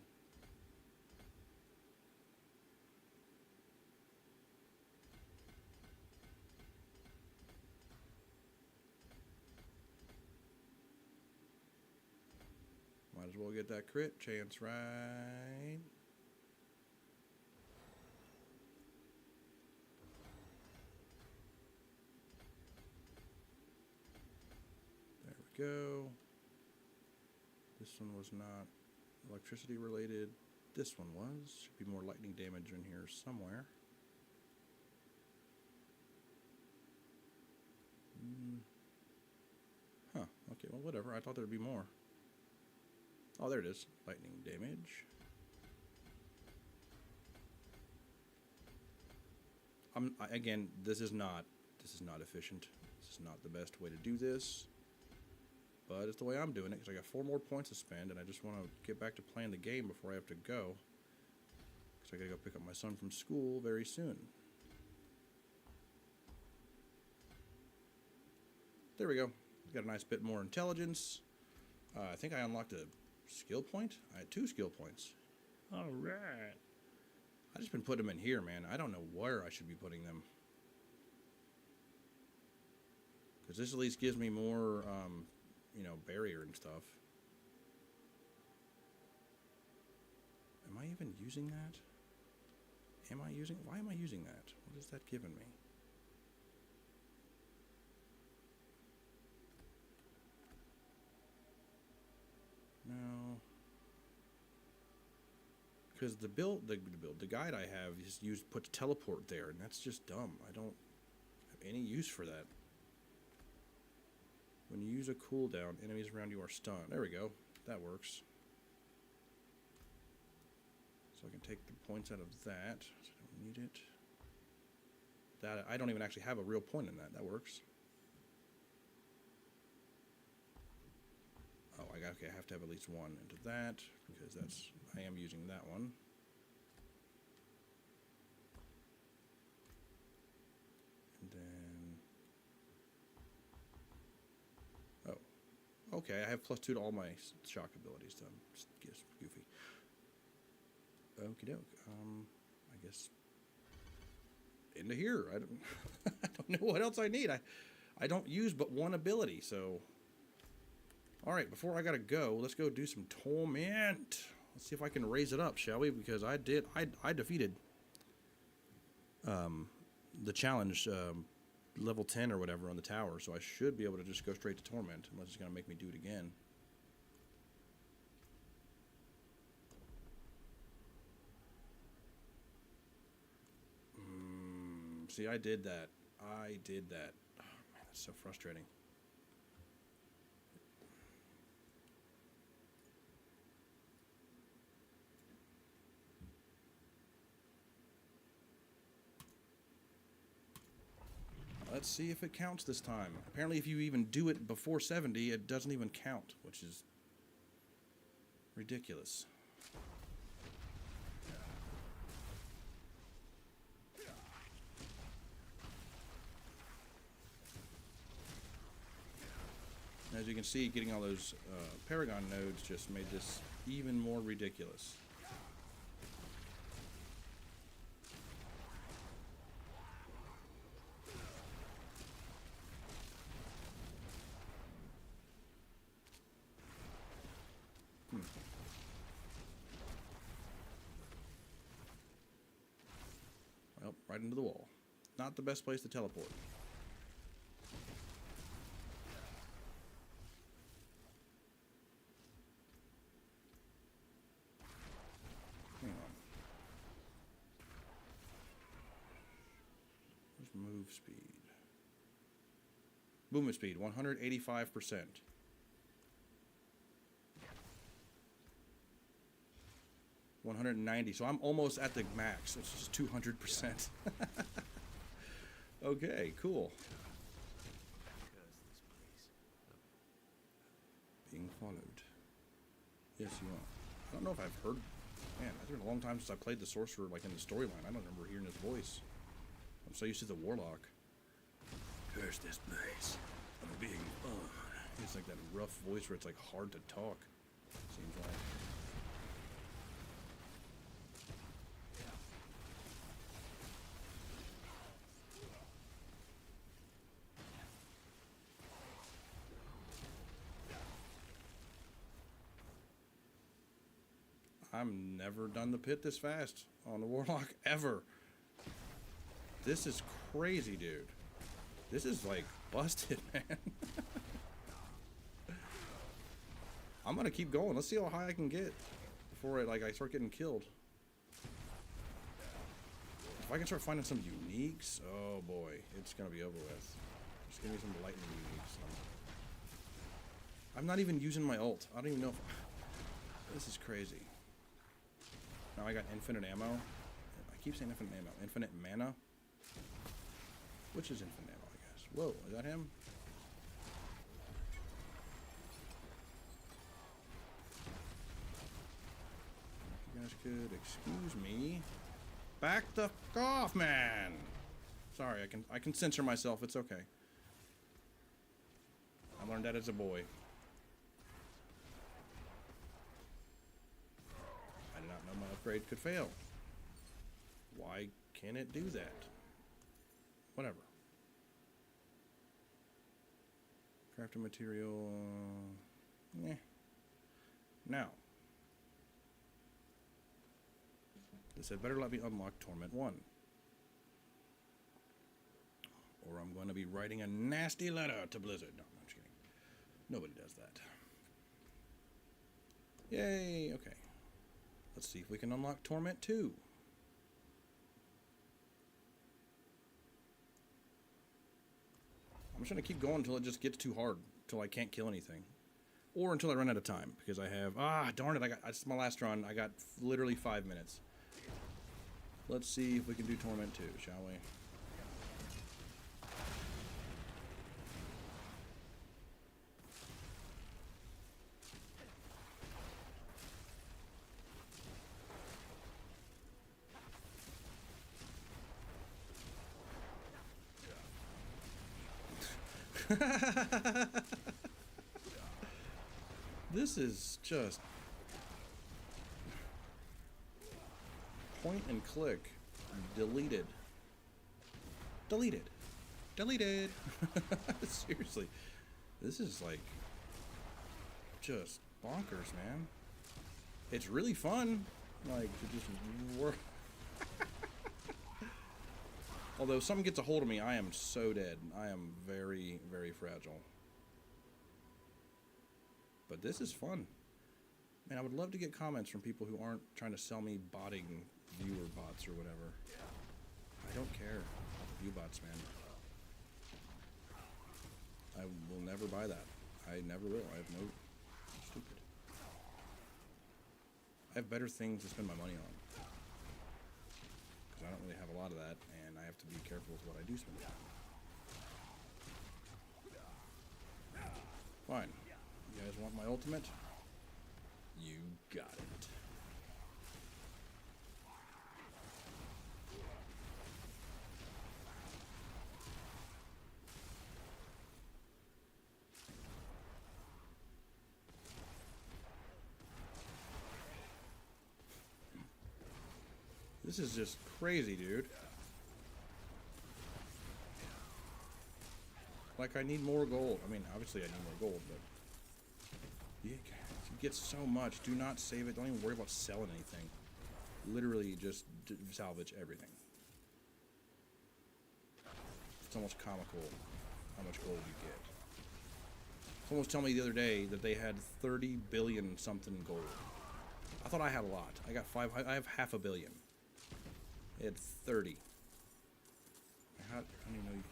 A: Might as well get that crit chance right. There we go. This one was not electricity related. This one was. Should be more lightning damage in here somewhere. Huh. Okay, well, whatever. I thought there'd be more. Oh, there it is. Lightning damage. Again, this is not efficient. This is not the best way to do this. But it's the way I'm doing it, because I got 4 more points to spend, and I just want to get back to playing the game before I have to go. Because I got to go pick up my son from school very soon. There we go. Got a nice bit more intelligence. I think I unlocked a skill point. I had 2 skill points. All right. I just been putting them in here, man. I don't know where I should be putting them. Because this at least gives me more, you know, barrier and stuff. Am I even using that? Why am I using that? What is that giving me? No. Because the guide I have is put teleport there, and that's just dumb. I don't have any use for that. When you use a cooldown, enemies around you are stunned. There we go. That works. So I can take the points out of that. So I don't need it. That I don't even actually have a real point in that. That works. Oh, okay. I have to have at least 1 into that because I am using that one. And then, oh, okay. I have +2 to all my shock abilities. So I'm just goofy. Okie doke. I guess into here. I don't, I don't know what else I need. I don't use but 1 ability, so. All right, before I gotta go, let's go do some torment. Let's see if I can raise it up, shall we? Because I defeated the challenge level 10 or whatever on the tower, so I should be able to just go straight to torment, unless it's gonna make me do it again. See, I did that. Oh man, that's so frustrating. Let's see if it counts this time. Apparently, if you even do it before 70, it doesn't even count, which is ridiculous. As you can see, getting all those Paragon nodes just made this even more ridiculous. Well, right into the wall. Not the best place to teleport. Hang on. Where's move speed? Movement speed, 185%. $190, so I'm almost at the max. It's just 200%. Okay, cool. Being followed. Yes, you are. I don't know if I've heard. Man, it's been a long time since I played the sorcerer, like in the storyline. I don't remember hearing his voice. I'm so used to the warlock. Curse this place. I'm being followed. It's like that rough voice where it's like hard to talk. Seems like. I've never done the pit this fast on the Warlock ever. This is crazy, dude. This is like busted, man. I'm gonna keep going. Let's see how high I can get before I start getting killed. If I can start finding some uniques, oh boy, it's gonna be over with. Just give me some lightning uniques. I'm not even using my ult. I don't even know if... This is crazy. Now I got infinite ammo. I keep saying infinite ammo. Infinite mana. Which is infinite ammo, I guess. Whoa, is that him? You guys could excuse me. Back the f off, man! Sorry, I can censor myself. It's okay. I learned that as a boy. I did not know my upgrade could fail. Why can't it do that? Whatever. Crafting material. Yeah. Now. This had better let me unlock Torment 1. Or I'm going to be writing a nasty letter to Blizzard. No, I'm just kidding. Nobody does that. Yay, okay. Let's see if we can unlock Torment 2. I'm just going to keep going until it just gets too hard. Until I can't kill anything. Or until I run out of time. Because I have... Ah, darn it. It's my last run. I got literally 5 minutes. Let's see if we can do Torment 2, shall we? This is just point and click. Deleted. Deleted. Deleted. Seriously. This is like just bonkers, man. It's really fun. Like to just work. Although if something gets a hold of me, I am so dead. I am very, very fragile. But this is fun. Man, I would love to get comments from people who aren't trying to sell me botting viewer bots or whatever. I don't care. View bots, man. I will never buy that. I never will. I have no... I'm stupid. I have better things to spend my money on. Because I don't really have a lot of that, and I have to be careful with what I do spend. Fine. You guys want my ultimate? You got it. This is just crazy, dude. Like, I need more gold. I mean, obviously I need more gold, but... You get so much. Do not save it. Don't even worry about selling anything. Literally, just salvage everything. It's almost comical how much gold you get. Someone was telling me the other day that they had 30 billion something gold. I thought I had a lot. I got I have half a billion. They had 30. I don't even know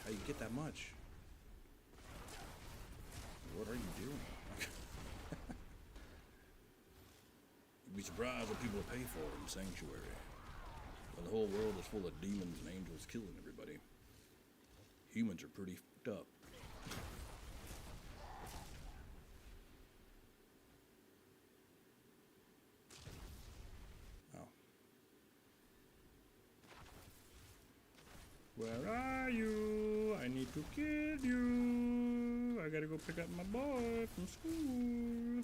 A: how you get that much. What are you doing? You'd be surprised what people pay for in Sanctuary. Well, the whole world is full of demons and angels killing everybody. Humans are pretty fucked up. Oh. Where are you? I need to kill you. I gotta go pick up my boy from school.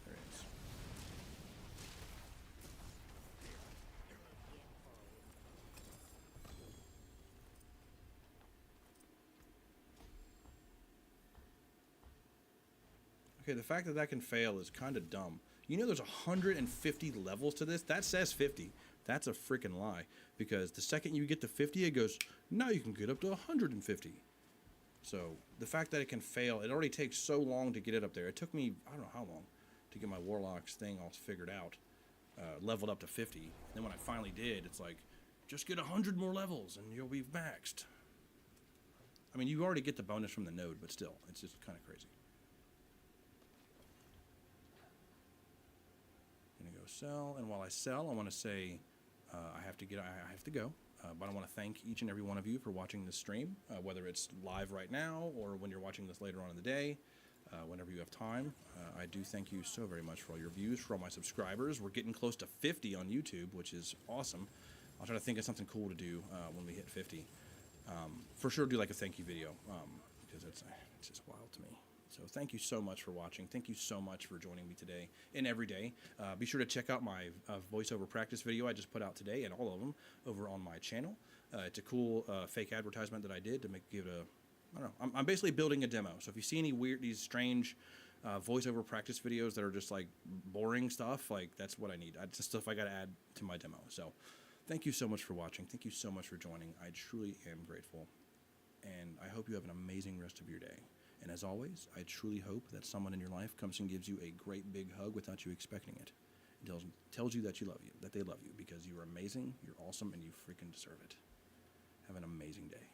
A: There he is. Okay, the fact that that can fail is kind of dumb. You know there's 150 levels to this? That says 50. That's a freaking lie. Because the second you get to 50, it goes, now you can get up to 150. So the fact that it can fail, it already takes so long to get it up there. It took me, I don't know how long, to get my Warlock's thing all figured out, leveled up to 50. And then when I finally did, it's like, just get 100 more levels and you'll be maxed. I mean, you already get the bonus from the node, but still, it's just kind of crazy. Gonna go sell, and while I sell, I want to say I have to go. But I want to thank each and every one of you for watching this stream, whether it's live right now or when you're watching this later on in the day, whenever you have time. I do thank you so very much for all your views, for all my subscribers. We're getting close to 50 on YouTube, which is awesome. I'll try to think of something cool to do when we hit 50. For sure, do like a thank you video because it's just wild to me. So thank you so much for watching. Thank you so much for joining me today and every day. Be sure to check out my voiceover practice video I just put out today, and all of them over on my channel. It's a cool fake advertisement that I did to give it a, I don't know. I'm basically building a demo. So if you see any weird, these strange voiceover practice videos that are just like boring stuff, like that's what I need. It's just stuff I got to add to my demo. So thank you so much for watching. Thank you so much for joining. I truly am grateful. And I hope you have an amazing rest of your day. And as always, I truly hope that someone in your life comes and gives you a great big hug without you expecting it. It tells you that you love you, that they love you, because you're amazing, you're awesome, and you freaking deserve it. Have an amazing day.